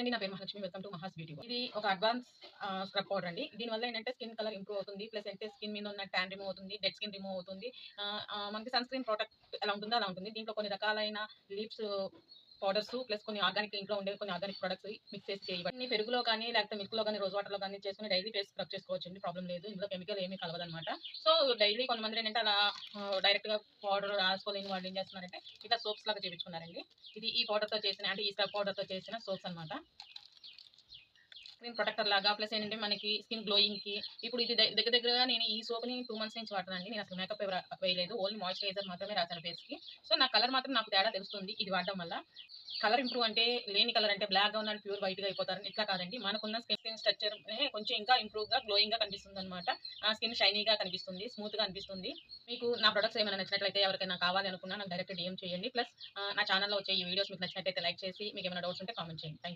అండి, నా పేరు Mahalakshmi. Welcome to Maha's beauty. ఇది ఒక అడ్వాన్స్ స్క్రబ్ పౌడర్ అండి. దీనివల్ల ఏంటంటే స్కిన్ కలర్ ఇంప్రూవ్ అవుతుంది. ప్లస్ అంటే స్కిన్ మీద ఉన్న ట్యాన్ రిమూవ్ అవుతుంది, డెడ్ స్కిన్ రిమూవ్ అవుతుంది. మనకి సన్ స్క్రీన్ ప్రొటెక్ట్ ఎలా ఉంటుందో అలా ఉంటుంది. దీంట్లో కొన్ని రకాలైన లీవ్స్ పౌడర్స్ ప్లస్ కొన్ని ఆర్గానిక్ ఇంట్లో ఉండే కొన్ని ఆర్గానిక్ ప్రొడక్ట్స్ మిక్స్ చేసి చేయబడి పెరుగులో కానీ లేకపోతే మిల్క్ లో కానీ రోజ్ వాటర్ లో కానీ చేసుకుని డైలీ ఫేస్ స్క్రబ్ చేసుకోవచ్చు. ప్రాబ్లం లేదు. ఇందులో కెమికల్ ఏమీ కలవదనమాట. సో డైలీ కొంతమంది ఏంటంటే అలా డైరెక్ట్ గా పౌడర్ రాసుకోలేని వాళ్ళు ఏం చేస్తున్నారంటే ఇట్లా సోప్స్ లాగా చేయించుకున్నారండి. ఇది ఈ పౌడర్ తో చేసిన అంటే ఈ స్క్రబ్ పౌడర్ తో చేసిన సోప్స్ అనమాట. స్క్రీన్ ప్రొటెక్టర్ లాగా ప్లస్ ఏంటంటే మనకి స్కిన్ గ్లోయింగ్ కి ఇప్పుడు ఇది దగ్గర దగ్గరగా నేను ఈ సోప్ ని 2 months నుంచి వాడుతున్నానండి. నేను అసలు మేకప్ వేయలేదు, ఓన్లీ మాయిశ్చరైజర్ మాత్రమే రాశాను ఫేస్ కి. సో నా కలర్ మాత్రం నాకు తేడా తెలుస్తుంది ఇది వాడడం వల్ల. కలర్ ఇంప్రూవ్ అంటే లేని కలర్ అంటే బ్లాక్ గా ఉన్న ప్యూర్ వైట్ గా అయిపోతారని ఇట్లా కాదండి. మనకున్న స్కిన్ స్ట్రక్చర్ కొంచెం ఇంకా ఇంప్రూవ్ గా గ్లోయింగ్ గా కనిపిస్తుంది అనమాట. స్కిన్ షైనీగా కనిపిస్తుంది, స్మూత్ గా అనిపిస్తుంది. మీకు నా ప్రొడక్ట్స్ ఏమైనా నచ్చినట్లయితే ఎవరికైనా కావాలి అనుకున్నా నాకు డైరెక్ట్ DM చేయండి. ప్లస్ నా ఛానల్లో వచ్చే ఈ వీడియోస్ మీకు నచ్చినట్లయితే లైక్ చేసి మీకు ఏమైనా డౌట్స్ ఉంటే కామెంట్ చేయండి. Thank you.